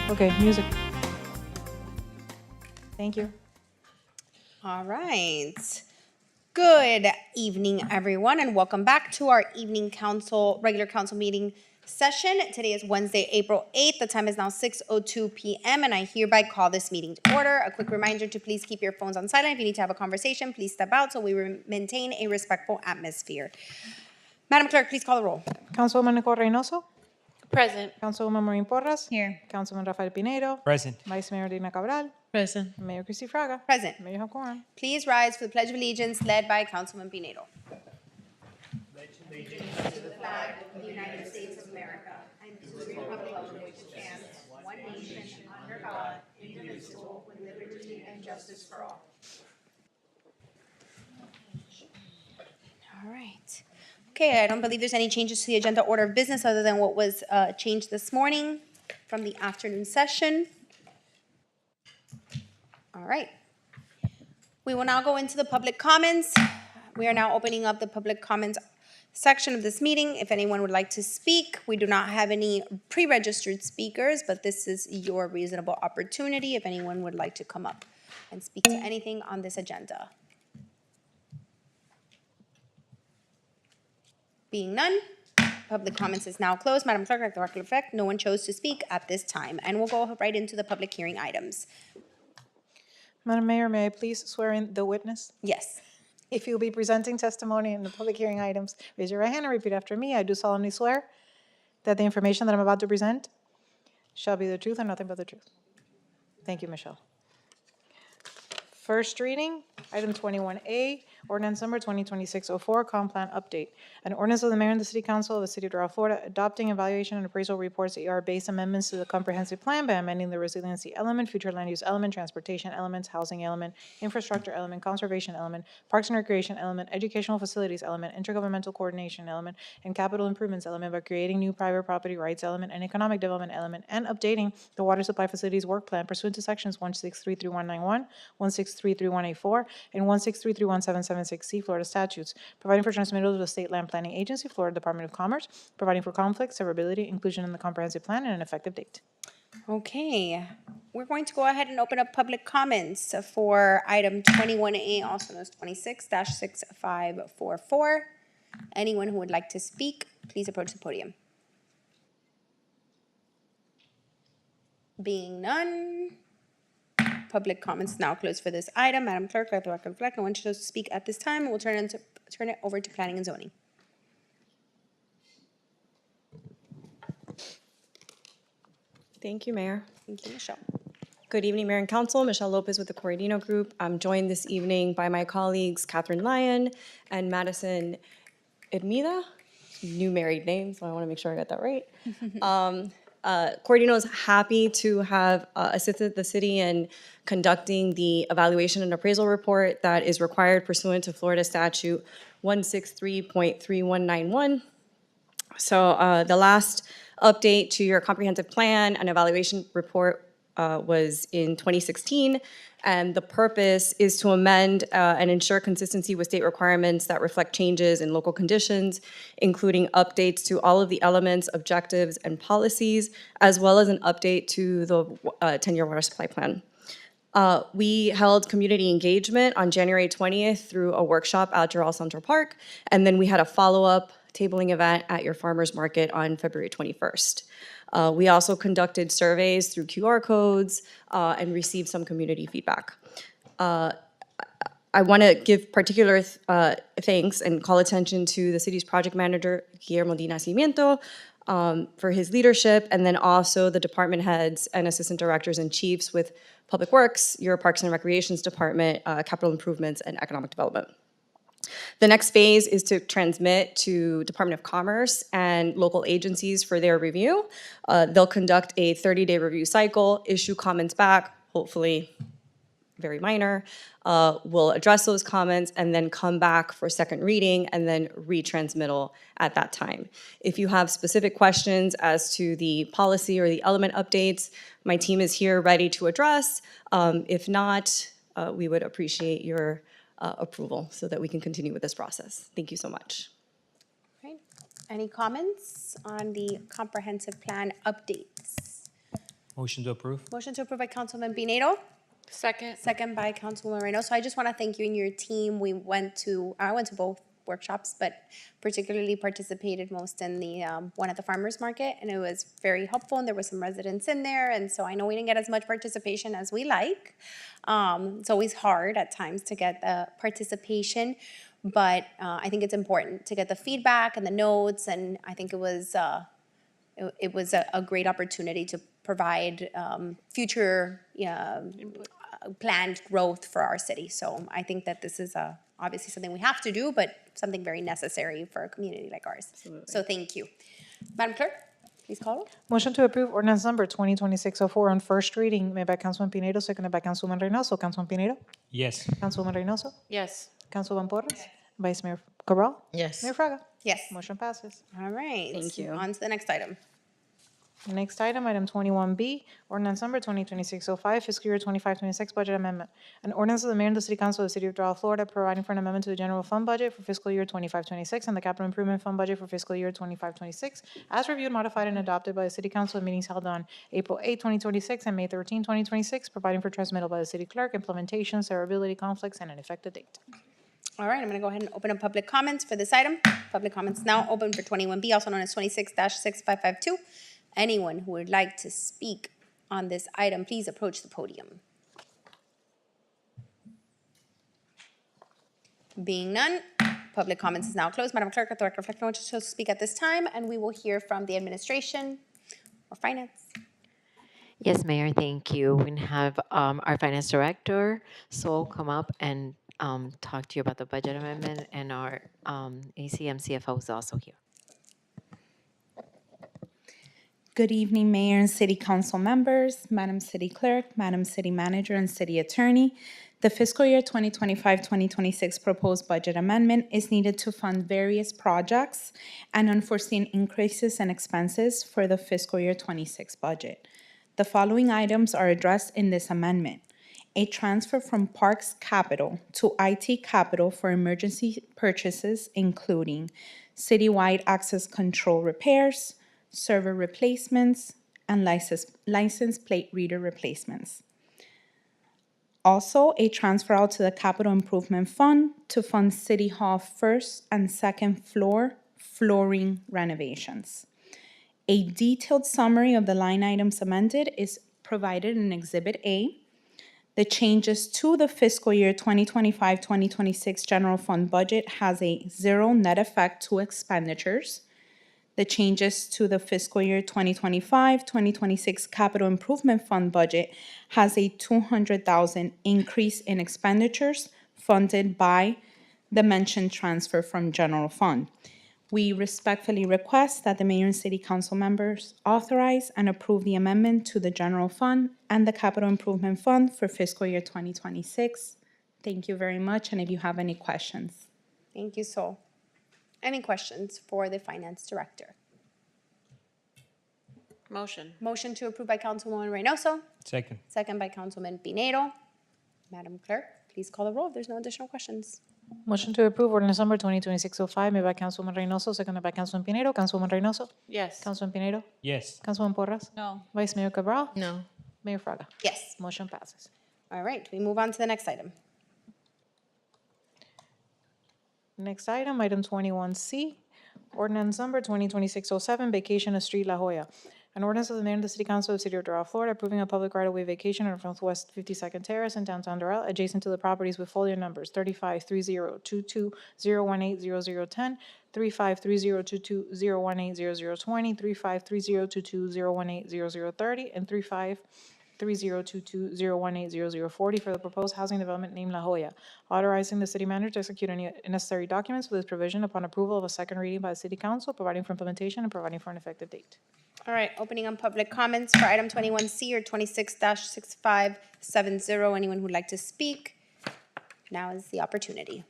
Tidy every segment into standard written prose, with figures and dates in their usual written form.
Okay, music. Thank you. All right. Good evening, everyone, and welcome back to our evening regular council meeting session. Today is Wednesday, April 8th. The time is now 6:02 p.m., and I hereby call this meeting to order. A quick reminder to please keep your phones on silent. If you need to have a conversation, please step out so we maintain a respectful atmosphere. Madam Clerk, please call the roll. Councilwoman Nicole Reynoso. Present. Councilwoman Maureen Porras. Here. Councilman Rafael Pinedo. Present. Vice Mayor Dina Cabral. Present. And Mayor Christy Fraga. Present. Mayor Hakoran. Please rise for the Pledge of Allegiance led by Councilman Pinedo. All right. Okay, I don't believe there's any changes to the agenda order of business other than what was changed this morning from the afternoon session. All right. We will now go into the public comments. We are now opening up the public comments section of this meeting. If anyone would like to speak, we do not have any pre-registered speakers, but this is your reasonable opportunity if anyone would like to come up and speak to anything on this agenda. Being none, public comments is now closed. Madam Clerk, at the record effect, no one chose to speak at this time, and we'll go right into the public hearing items. Madam Mayor, may I please swear in the witness? Yes. If you'll be presenting testimony in the public hearing items, raise your right hand and repeat after me. I do solemnly swear that the information that I'm about to present shall be the truth and nothing but the truth. Thank you, Michelle. First reading, item 21A, ordinance number 2026-04, comp plan update. An ordinance of the mayor and the city council of the city of Doral, Florida, adopting evaluation and appraisal reports that are based amendments to the comprehensive plan by amending the resiliency element, future land use element, transportation elements, housing element, infrastructure element, conservation element, parks and recreation element, educational facilities element, intergovernmental coordination element, and capital improvements element by creating new private property rights element and economic development element, and updating the water supply facilities work plan pursuant to sections 1633191, 1633184, and 163317776C Florida statutes, providing for transmittal to the State Land Planning Agency, Florida Department of Commerce, providing for conflict, severability, inclusion in the comprehensive plan, and an effective date. Okay, we're going to go ahead and open up public comments for item 21A, also known as 26-6544. Anyone who would like to speak, please approach the podium. Being none, public comments now closed for this item. Madam Clerk, let the record reflect no one chose to speak at this time. We'll turn it over to planning and zoning. Thank you, Mayor. Thank you, Michelle. Good evening, Mayor and Council. Michelle Lopez with the Corradino Group. I'm joined this evening by my colleagues Catherine Lyon and Madison Edmida. New married name, so I want to make sure I got that right. Corradino is happy to have assisted the city in conducting the evaluation and appraisal report that is required pursuant to Florida Statute 163.3191. So the last update to your comprehensive plan and evaluation report was in 2016, and the purpose is to amend and ensure consistency with state requirements that reflect changes in local conditions, including updates to all of the elements, objectives, and policies, as well as an update to the 10-year water supply plan. We held community engagement on January 20th through a workshop at Doral Central Park, and then we had a follow-up tabling event at your farmers market on February 21st. We also conducted surveys through QR codes and received some community feedback. I want to give particular thanks and call attention to the city's project manager, Guillermo Di Nascimento, for his leadership, and then also the department heads and assistant directors and chiefs with Public Works, your Parks and Recreations Department, Capital Improvements, and Economic Development. The next phase is to transmit to Department of Commerce and local agencies for their review. They'll conduct a 30-day review cycle, issue comments back, hopefully very minor. We'll address those comments and then come back for second reading and then retransmittal at that time. If you have specific questions as to the policy or the element updates, my team is here ready to address. If not, we would appreciate your approval so that we can continue with this process. Thank you so much. Any comments on the comprehensive plan updates? Motion to approve. Motion to approve by Councilman Pinedo, Second. second by Councilwoman Reynoso. I just want to thank you and your team. I went to both workshops, but particularly participated most in the one at the farmer's market, and it was very helpful, and there were some residents in there, and so I know we didn't get as much participation as we like. It's always hard at times to get the participation, but I think it's important to get the feedback and the notes, and I think it was a great opportunity to provide future planned growth for our city. So I think that this is obviously something we have to do, but something very necessary for a community like ours. So thank you. Madam Clerk, please call roll. Motion to approve ordinance number 2026-04 on first reading made by Councilman Pinedo, seconded by Councilwoman Reynoso. Councilman Pinedo? Yes. Councilwoman Reynoso? Yes. Councilman Porras? Vice Mayor Cabral? Yes. Mayor Fraga? Yes. Motion passes. All right. Thank you. On to the next item. Next item, item 21B, ordinance number 2026-05, fiscal year 25-26 budget amendment. An ordinance of the mayor and the city council of the city of Doral, Florida, providing for an amendment to the general fund budget for fiscal year 25-26 and the capital improvement fund budget for fiscal year 25-26, as reviewed, modified, and adopted by the city council in meetings held on April 8, 2026 and May 13, 2026, providing for transmittal by the city clerk, implementation, severability, conflicts, and an effective date. All right, I'm going to go ahead and open up public comments for this item. Public comments now open for 21B, also known as 26-6552. Anyone who would like to speak on this item, please approach the podium. Being none, public comments is now closed. Madam Clerk, Director Fleckner wants to speak at this time, and we will hear from the administration or finance. Yes, Mayor, thank you. We have our Finance Director, Sol, come up and talk to you about the budget amendment, and our ACM CFO is also here. Good evening, Mayor and City Council members, Madam City Clerk, Madam City Manager, and City Attorney. The fiscal year 2025-2026 proposed budget amendment is needed to fund various projects and unforeseen increases in expenses for the fiscal year 26 budget. The following items are addressed in this amendment: a transfer from Parks Capital to IT Capital for emergency purchases, including citywide access control repairs, server replacements, and license plate reader replacements. Also, a transfer out to the Capital Improvement Fund to fund City Hall first and second floor flooring renovations. A detailed summary of the line items amended is provided in Exhibit A. The changes to the fiscal year 2025-2026 general fund budget has a zero net effect to expenditures. The changes to the fiscal year 2025-2026 capital improvement fund budget has a $200,000 increase in expenditures funded by the mentioned transfer from general fund. We respectfully request that the mayor and city council members authorize and approve the amendment to the general fund and the capital improvement fund for fiscal year 2026. Thank you very much, and if you have any questions. Thank you, Sol. Any questions for the Finance Director? Motion. Motion to approve by Councilwoman Reynoso, Second. second by Councilman Pinedo. Madam Clerk, please call the roll if there's no additional questions. Motion to approve ordinance number 2026-05 made by Councilwoman Reynoso, seconded by Councilman Pinedo. Councilwoman Reynoso? Yes. Councilman Pinedo? Yes. Councilman Porras? No. Vice Mayor Cabral? No. Mayor Fraga? Yes. Motion passes. All right, we move on to the next item. Next item, item 21C, ordinance number 2026-07, vacation of Street La Jolla. An ordinance of the mayor and the city council of the city of Doral, Florida, approving a public right-of-way vacation on Northwest 52nd Terrace in downtown Doral, adjacent to the properties with folio numbers 353022018010, 353022018020, 353022018030, and 353022018040 for the proposed housing development named La Jolla, authorizing the city manager to execute any necessary documents for this provision upon approval of a second reading by the city council, providing for implementation and providing for an effective date. All right, opening on public comments for item 21C or 26-6570. Anyone who'd like to speak? Now is the opportunity.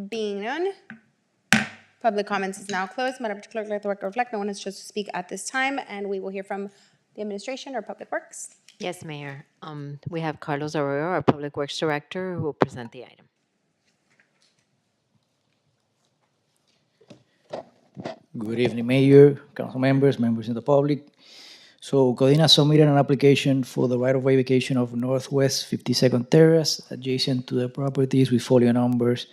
Being none, public comments is now closed. Madam Clerk, let the record reflect no one has chosen to speak at this time, and we will hear from the administration or Public Works. Yes, Mayor. We have Carlos Arroyo, our Public Works Director, who will present the item. Good evening, Mayor, council members, members of the public. So Codina submitted an application for the right-of-way vacation of Northwest 52nd Terrace adjacent to the properties with folio numbers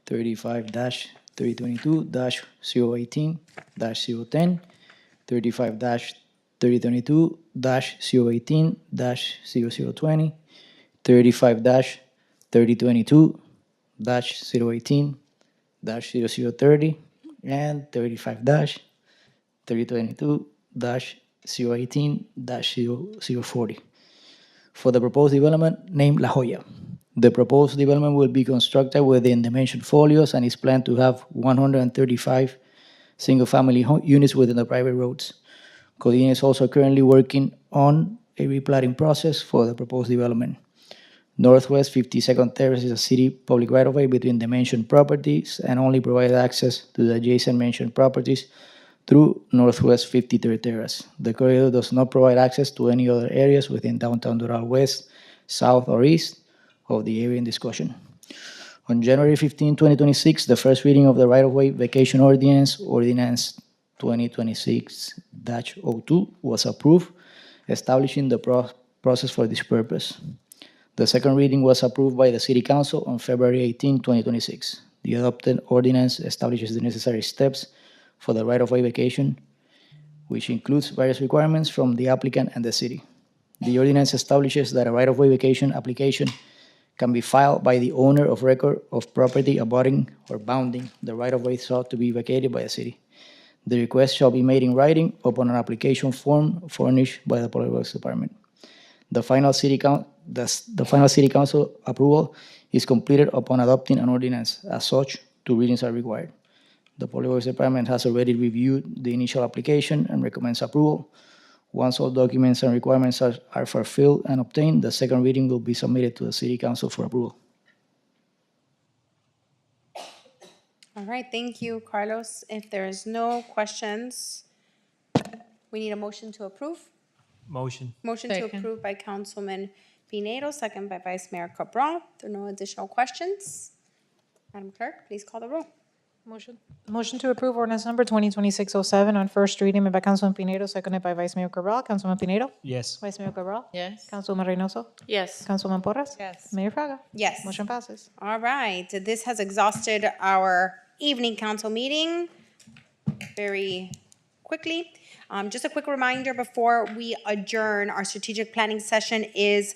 35-3022-018-010, 35-3022-018-0020, 35-3022-018-0030, and 35-3022-018-040 for the proposed development named La Jolla. The proposed development will be constructed within the mentioned folios and is planned to have 135 single-family units within the private roads. Codina is also currently working on a replatting process for the proposed development. Northwest 52nd Terrace is a city public right-of-way between the mentioned properties and only provides access to the adjacent mentioned properties through Northwest 53rd Terrace. The corridor does not provide access to any other areas within downtown Doral West, south, or east of the area in discussion. On January 15, 2026, the first reading of the right-of-way vacation ordinance, Ordinance 2026-02, was approved, establishing the process for this purpose. The second reading was approved by the City Council on February 18, 2026. The adopted ordinance establishes the necessary steps for the right-of-way vacation, which includes various requirements from the applicant and the city. The ordinance establishes that a right-of-way vacation application can be filed by the owner of record of property abutting or bounding the right-of-way sought to be vacated by the city. The request shall be made in writing upon an application form furnished by the Public Works Department. The final city council approval is completed upon adopting an ordinance. As such, 2 readings are required. The Public Works Department has already reviewed the initial application and recommends approval. Once all documents and requirements are fulfilled and obtained, the second reading will be submitted to the City Council for approval. All right, thank you, Carlos. If there's no questions, we need a motion to approve. Motion. Motion to Second. approve by Councilman Pinedo, second by Vice Mayor Cabral. There are no additional questions. Madam Clerk, please call the roll. Motion to approve ordinance number 2026-07 on first reading made by Councilman Pinedo, seconded by Vice Mayor Cabral. Councilman Pinedo? Yes. Vice Mayor Cabral? Yes. Councilwoman Reynoso? Yes. Councilwoman Porras? Yes. Mayor Fraga? Yes. Motion passes. All right, this has exhausted our evening council meeting very quickly. Just a quick reminder before we adjourn, our strategic planning session is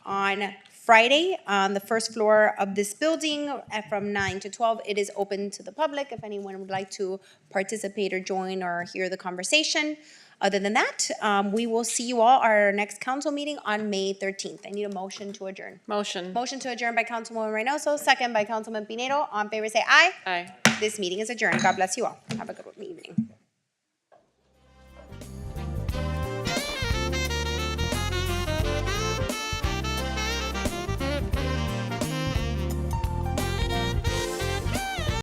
on Friday on the first floor of this building from 9 to 12. It is open to the public if anyone would like to participate or join or hear the conversation. Other than that, we will see you all our next council meeting on May 13th. I need a motion to adjourn. Motion. Motion to adjourn by Councilwoman Reynoso, second by Councilman Pinedo. On favor say aye. Aye. This meeting is adjourned. God bless you all. Have a good evening.